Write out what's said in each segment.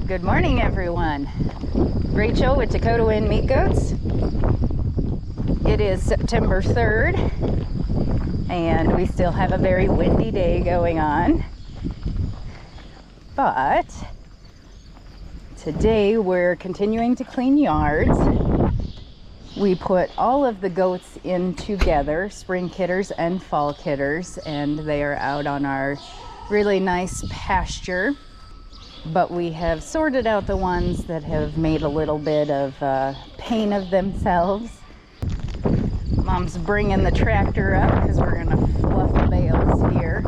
Good morning, everyone. Rachel with Dakota Wind Meat Goats. It is September 3rd, and we still have a very windy day going on. But today we're continuing to clean yards. We put all of the goats in together, spring kidders and fall kidders, and they are out on our really nice pasture. But we have sorted out the ones that have made a little bit of pain of themselves. Mom's bringing the tractor up because we're going to fluff the bales here.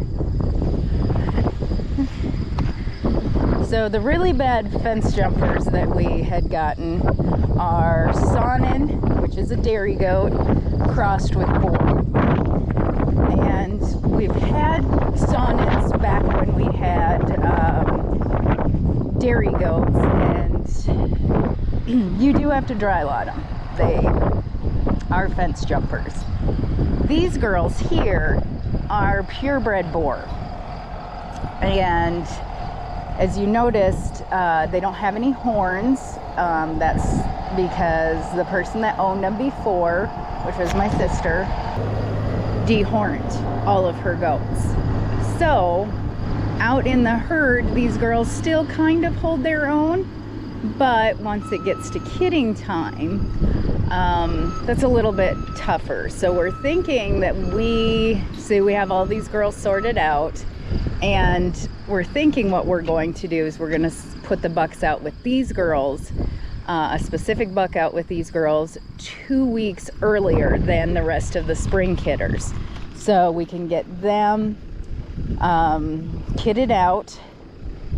So the really bad fence jumpers that we had gotten are Saanen, which is a dairy goat, crossed with boar. And we've had Saanens back when we had dairy goats, and you do have to dry lot them. They are fence jumpers. These girls here are purebred boar, and as you noticed, they don't have any horns. That's because the person that owned them before, which was my sister, dehorned all of her goats. So out in the herd, these girls still kind of hold their own, but once it gets to kidding time, that's a little bit tougher. So we're thinking that we have all these girls sorted out, and we're thinking what we're going to do is we're going to put the bucks out with these girls, a specific buck out with these girls 2 weeks earlier than the rest of the spring kidders, so we can get them kitted out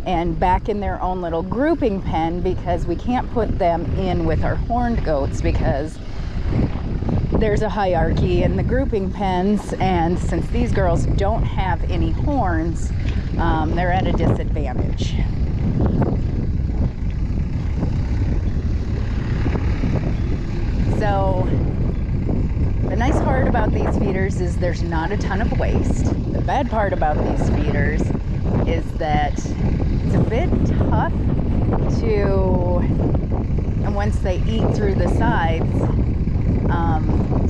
and back in their own little grouping pen, because we can't put them in with our horned goats because there's a hierarchy in the grouping pens, and since these girls don't have any horns, they're at a disadvantage. So the nice part about these feeders is there's not a ton of waste. The bad part about these feeders is that it's a bit tough to, and once they eat through the sides,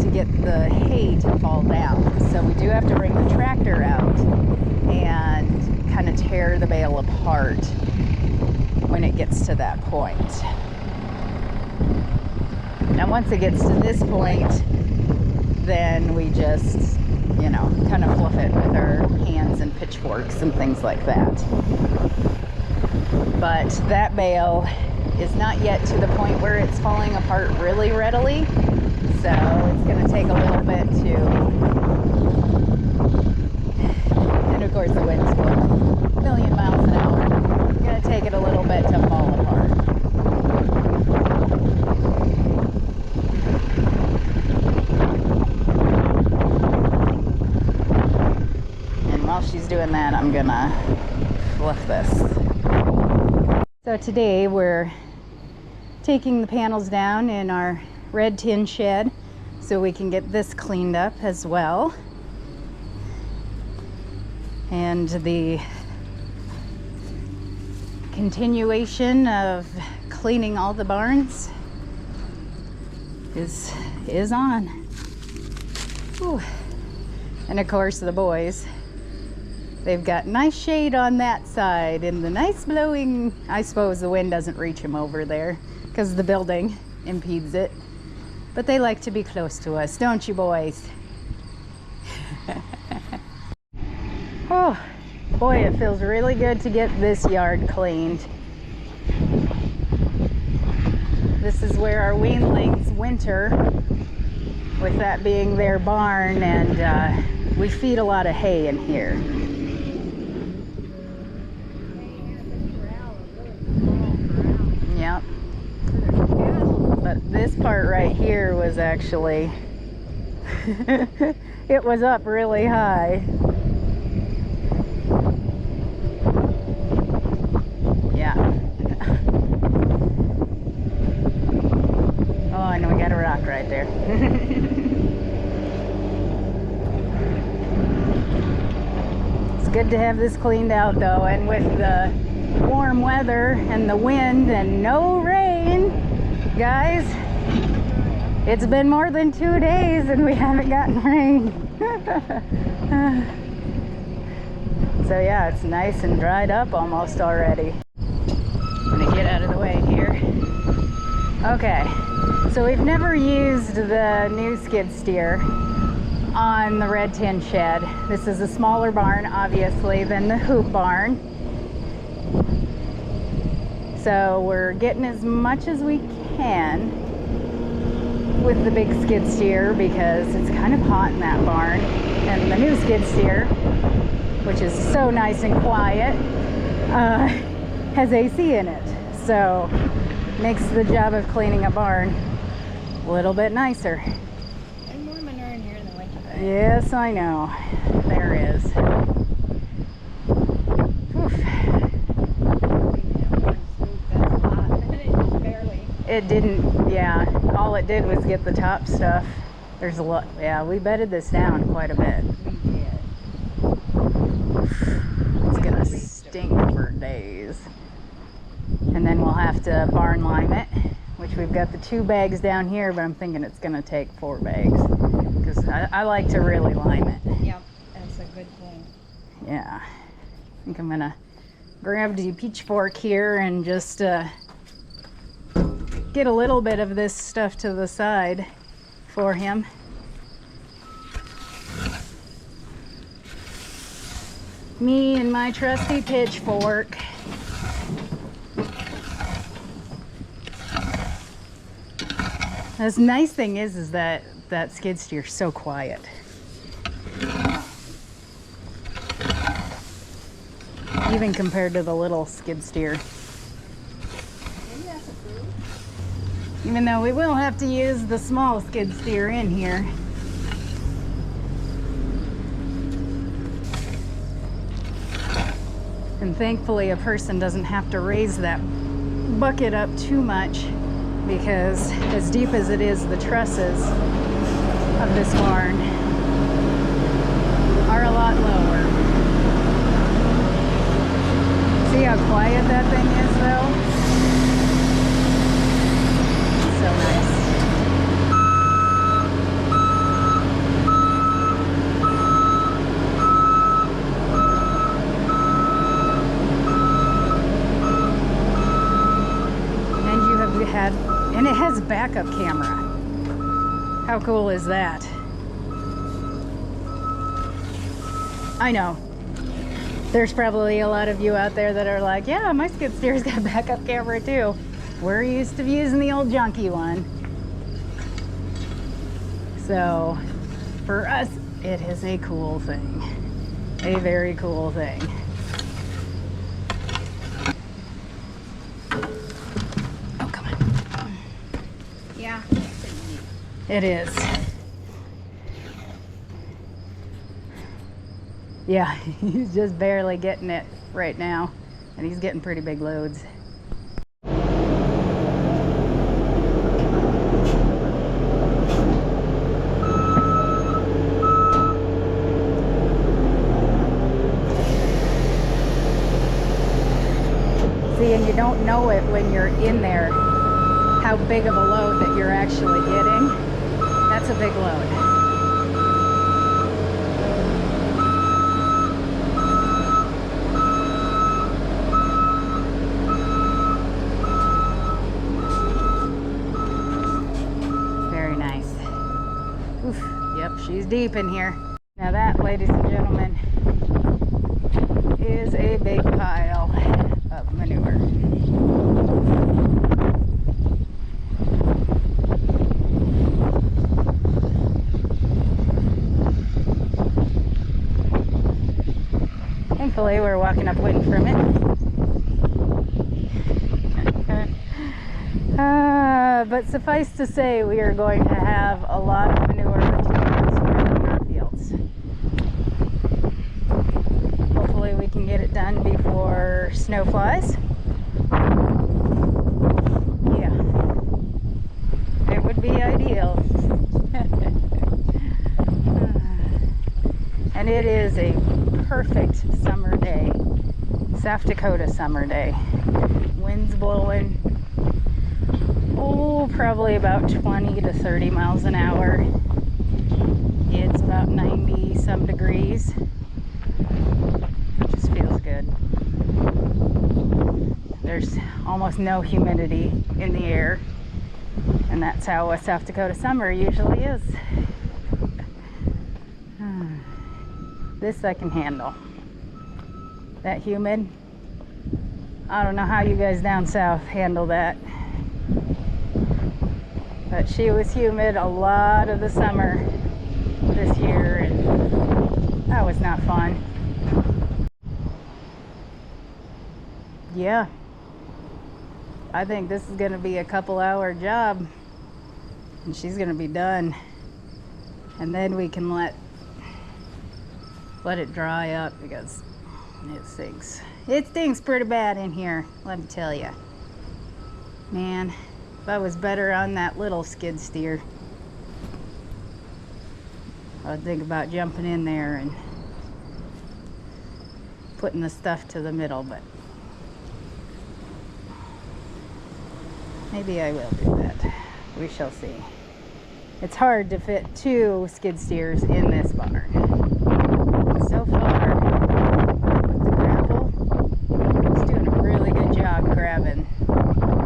to get the hay to fall down. So we do have to bring the tractor out and kind of tear the bale apart when it gets to that point. Now once it gets to this point, then we just, kind of fluff it with our hands and pitchforks and things like that. But that bale is not yet to the point where it's falling apart really readily, so it's going to take a little bit to, and of course the wind's blowing a million miles an hour. It's going to take it a little bit to fall apart. While she's doing that, I'm gonna fluff this. So today we're taking the panels down in our red tin shed so we can get this cleaned up as well. And the continuation of cleaning all the barns is on. Whew. And of course the boys, they've got nice shade on that side and the nice blowing. I suppose the wind doesn't reach them over there because the building impedes it. But they like to be close to us, don't you boys? Oh, boy, it feels really good to get this yard cleaned. This is where our weanlings winter, with that being their barn, and we feed a lot of hay in here. Yep. But this part right here was actually, it was up really high. Yeah. Oh, and we got a rock right there. It's good to have this cleaned out though, and with warm weather and the wind and no rain. Guys, it's been more than 2 days and we haven't gotten rain. So yeah, it's nice and dried up almost already. I'm gonna get out of the way here. Okay, so we've never used the new skid steer on the red tin shed. This is a smaller barn, obviously, than the hoop barn. So we're getting as much as we can with the big skid steer because it's kind of hot in that barn. And the new skid steer, which is so nice and quiet, has AC in it. So makes the job of cleaning a barn a little bit nicer. There's more manure in here in the winter. Yes, I know. There is. Oof. It didn't, yeah. All it did was get the top stuff. There's a lot, yeah, we bedded this down quite a bit. We did. It's gonna stink for days. And then we'll have to barn lime it, which we've got the 2 bags down here, but I'm thinking it's gonna take 4 bags because I like to really lime it. Yep, that's a good thing. Yeah, I think I'm gonna grab the pitchfork here and just get a little bit of this stuff to the side for him. Me and my trusty pitchfork. The nice thing is that skid steer's so quiet. Even compared to the little skid steer. Even though we will have to use the small skid steer in here. And thankfully a person doesn't have to raise that bucket up too much because as deep as it is, the trusses of this barn are a lot lower. See how quiet that thing is though? So nice. And you have had, and it has backup camera. How cool is that? I know. There's probably a lot of you out there that are like, yeah, my skid steer's got backup camera too. We're used to using the old junky one. So for us, it is a cool thing. A very cool thing. Oh, come on. Yeah. It is. Yeah, he's just barely getting it right now. And he's getting pretty big loads. See, and you don't know it when you're in there, how big of a load that you're actually getting. That's a big load. Oof, yep, she's deep in here. Now that, ladies and gentlemen, is a big pile of manure. Thankfully, we're walking upwind from it. But suffice to say, we are going to have a lot of manure to transfer in our fields. Hopefully we can get it done before snow flies. Yeah, it would be ideal. And it is a perfect summer day South Dakota summer day. Winds blowing, oh, probably about 20 to 30 miles an hour. It's about 90 some degrees. It just feels good. There's almost no humidity in the air, and that's how a South Dakota summer usually is. This I can handle. That humid, I don't know how you guys down south handle that. But she was humid a lot of the summer this year, and that was not fun. Yeah, I think this is going to be a couple-hour job, and she's going to be done. And then we can let it dry up, because it stinks. It stinks pretty bad in here, let me tell you. Man, if I was better on that little skid steer, I would think about jumping in there and putting the stuff to the middle, but maybe I will do that. We shall see. It's hard to fit 2 skid steers in this barn. So far, with the grapple, it's doing a really good job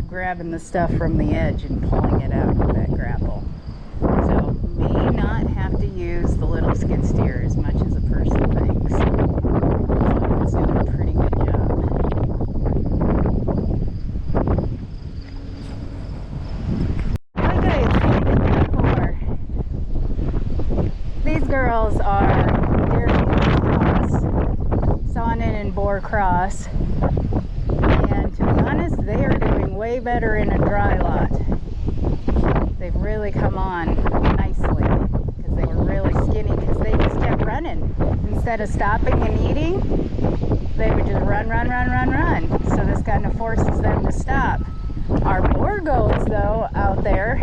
grabbing the stuff from the edge and pulling it out with that grapple. So, may not have to use the little skid steer as much as a person thinks. So, it's doing a pretty good job. Like I explained before, these girls are Sonnen and Boar Cross, and to be honest, they are doing way better in a dry lot. They've really come on nicely, because they were really skinny, because they just kept running. Instead of stopping and eating, they would just run. So this kind of forces them to stop. Our boar goats, though, out there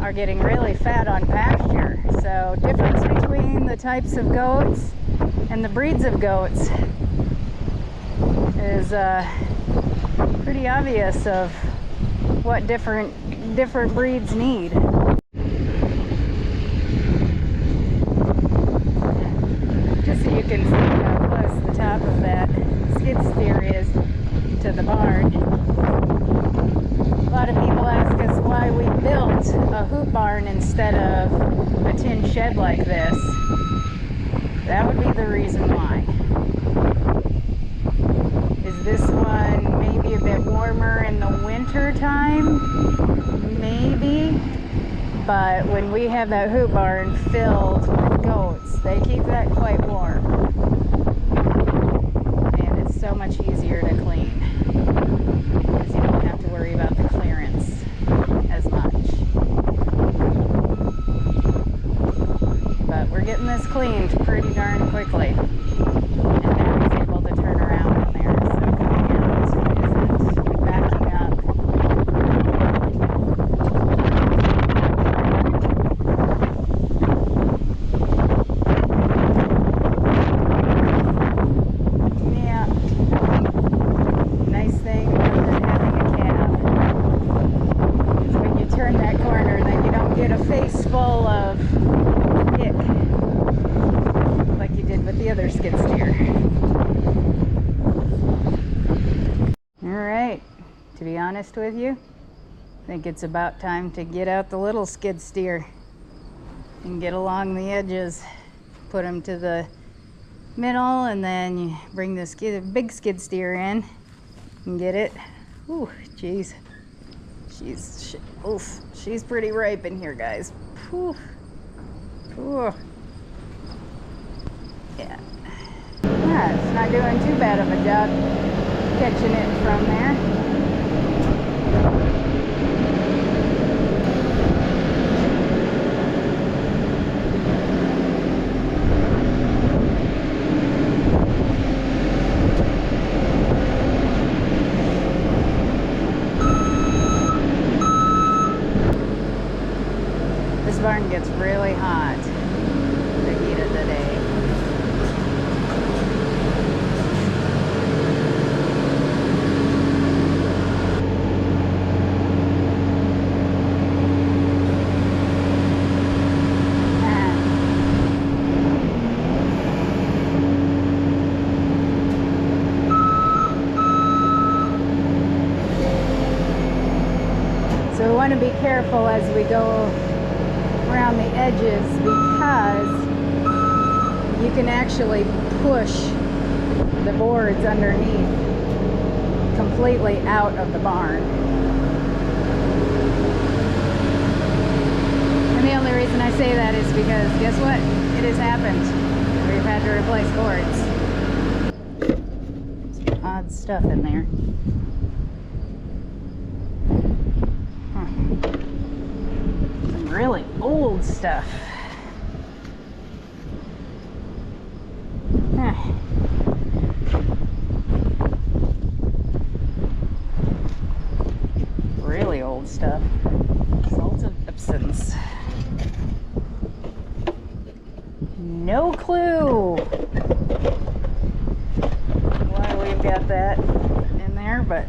are getting really fat on pasture. So difference between the types of goats and the breeds of goats is pretty obvious of what different breeds need. Just so you can see how close the top of that skid steer is to the barn. A lot of people ask us why we built a hoop barn instead of a tin shed like this. That would be the reason why. Is this one maybe a bit warmer in the winter time? Maybe. But when we have that hoop barn filled with goats, they keep that quite warm. And it's so much easier to clean, because you don't have to worry about the clearance as much. But we're getting this cleaned pretty darn quickly. And now he's able to turn around in there, so coming out isn't backing up. Yeah. Nice thing about having a cab is when you turn that corner, then you don't get a face full of ick like you did with the other skid steer. Alright, to be honest with you, I think it's about time to get out the little skid steer and get along the edges. Put them to the middle, and then you bring the big skid steer in and get it. Ooh, jeez. She's pretty ripe in here, guys. Ooh. Ooh. Yeah. It's not doing too bad of a job catching it from there. This barn gets really hot the heat of the day. So we want to be careful as we go around the edges because you can actually push the boards underneath completely out of the barn. And the only reason I say that is because guess what? It has happened. We've had to replace boards. Some odd stuff in there. Some really old stuff. Really old stuff. Salted Epsons. No clue why we've got that in there, but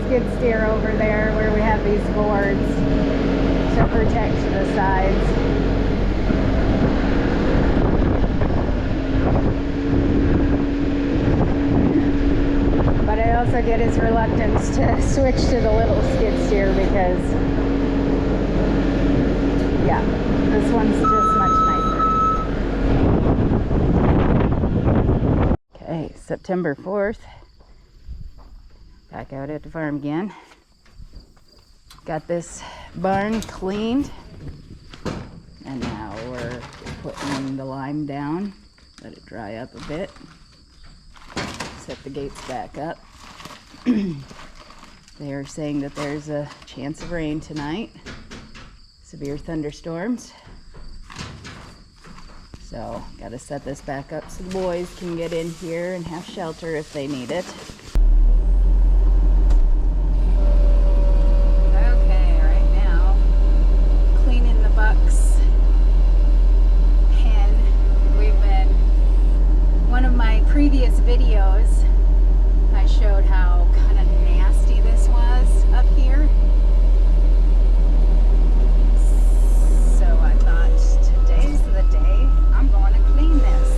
skid steer over there where we have these boards to protect the sides. But I also get his reluctance to switch to the little skid steer because, yeah, this one's just much nicer. Okay, September 4th. Back out at the farm again. Got this barn cleaned, and now we're putting the lime down, let it dry up a bit, set the gates back up. They are saying that there's a chance of rain tonight, severe thunderstorms, so got to set this back up so the boys can get in here and have shelter if they need it. Previous videos, I showed how kind of nasty this was up here. So I thought, today's the day I'm going to clean this.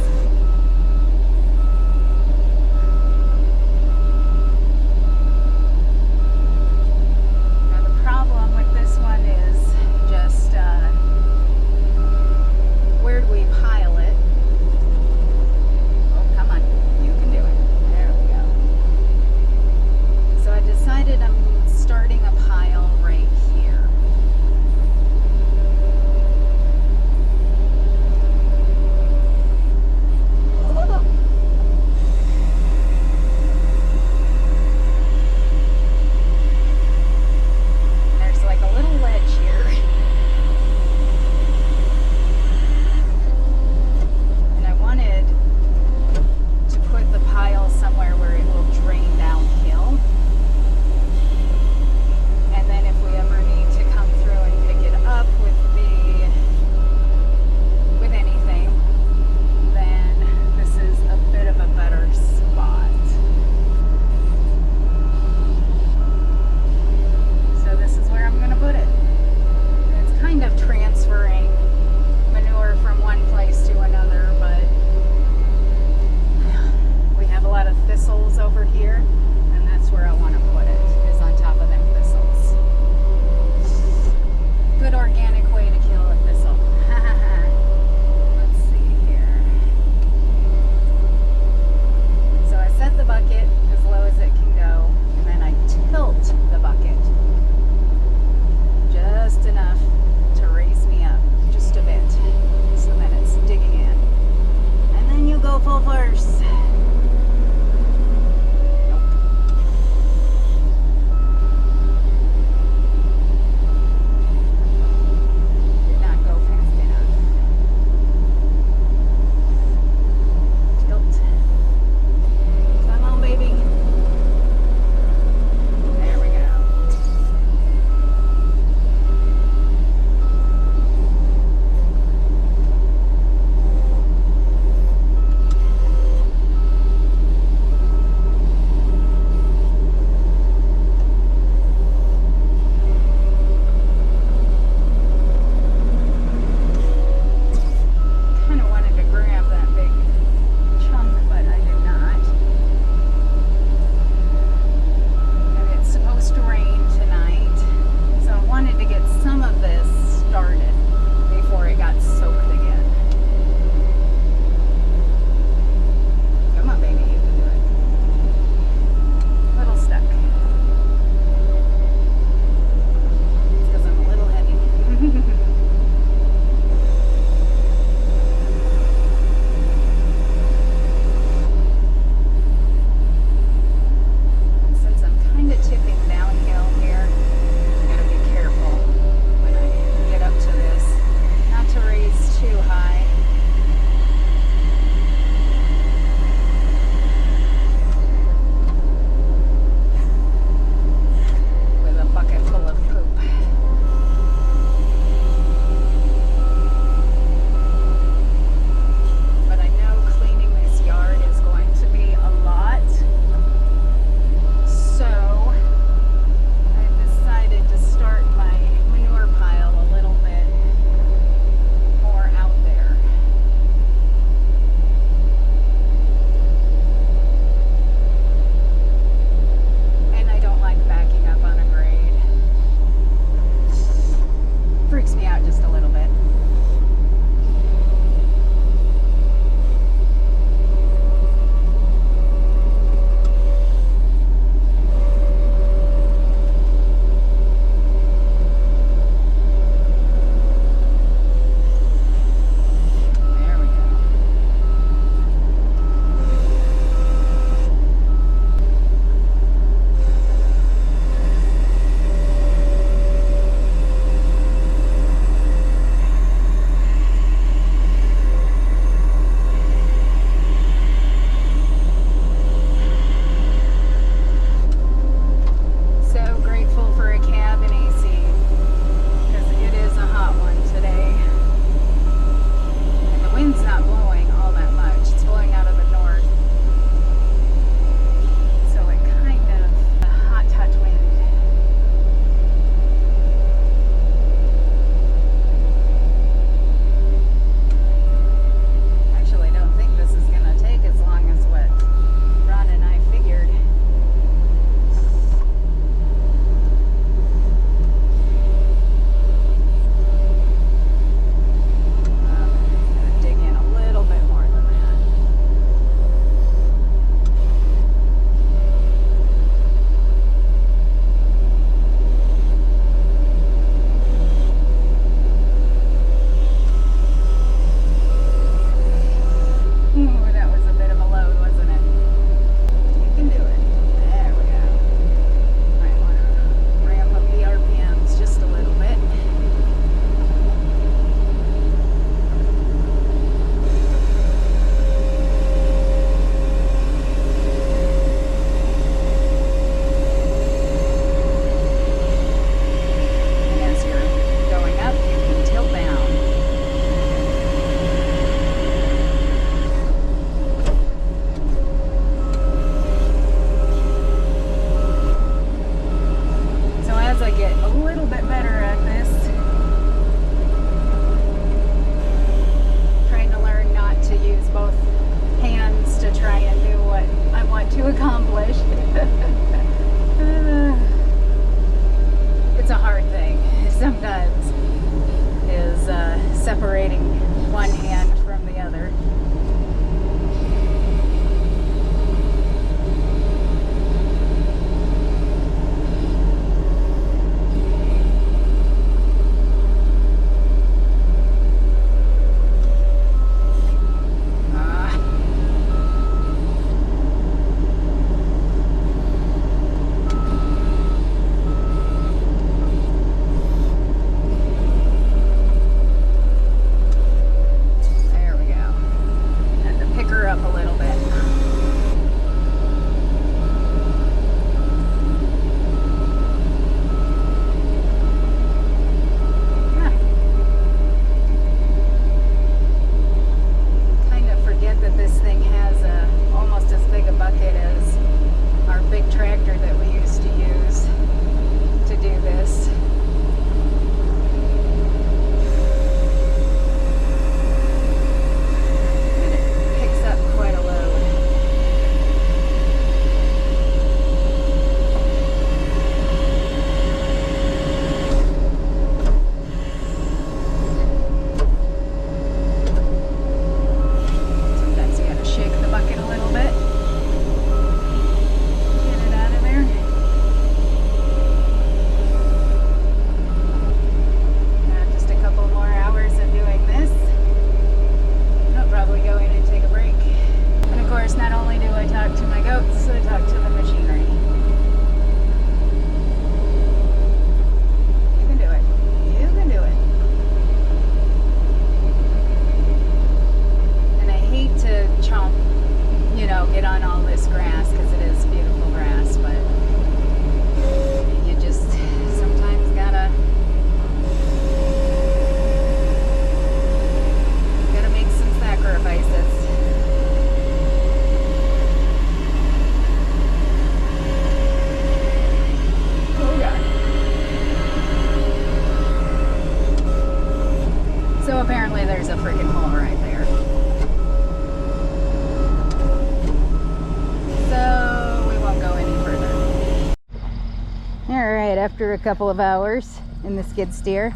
Alright, after a couple of hours in the skid steer,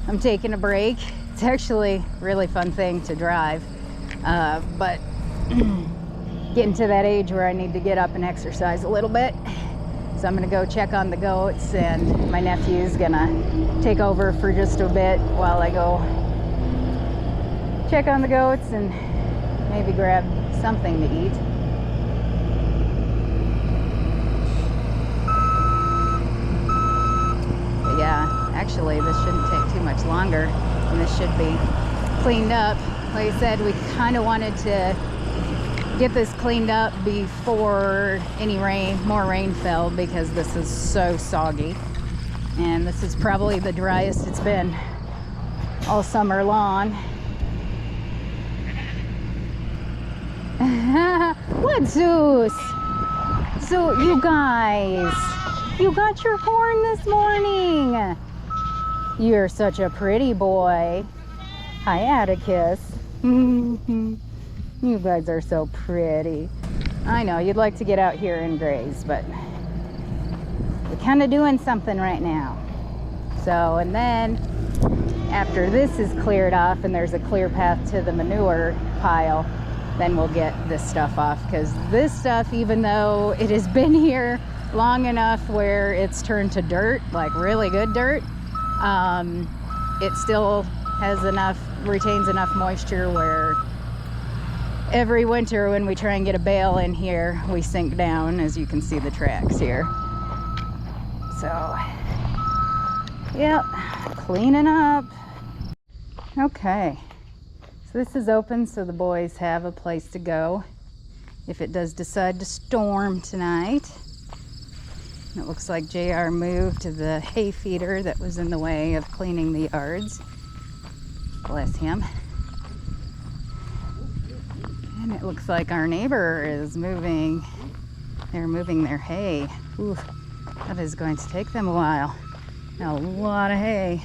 I'm taking a break. It's actually a really fun thing to drive, but getting to that age where I need to get up and exercise a little bit. So I'm gonna go check on the goats, and my nephew's gonna take over for just a bit while I go check on the goats and maybe grab something to eat. But yeah, actually this shouldn't take too much longer, and this should be cleaned up. Like I said, we kind of wanted to get this cleaned up before any more rain fell, because this is so soggy, and this is probably the driest it's been all summer long. What, Zeus? So you guys, you got your horn this morning. You're such a pretty boy. Hi, Atticus. You guys are so pretty. I know you'd like to get out here and graze, but we're kind of doing something right now. So, and then after this is cleared off and there's a clear path to the manure pile, then we'll get this stuff off, because this stuff, even though it has been here long enough where it's turned to dirt, like really good dirt, it still has enough, retains enough moisture where every winter when we try and get a bale in here, we sink down, as you can see the tracks here. So, yep, cleaning up. Okay, so this is open so the boys have a place to go if it does decide to storm tonight. It looks like JR moved the hay feeder that was in the way of cleaning the yards. Bless him. And it looks like our neighbor is moving. They're moving their hay. Ooh, that is going to take them a while. A lot of hay.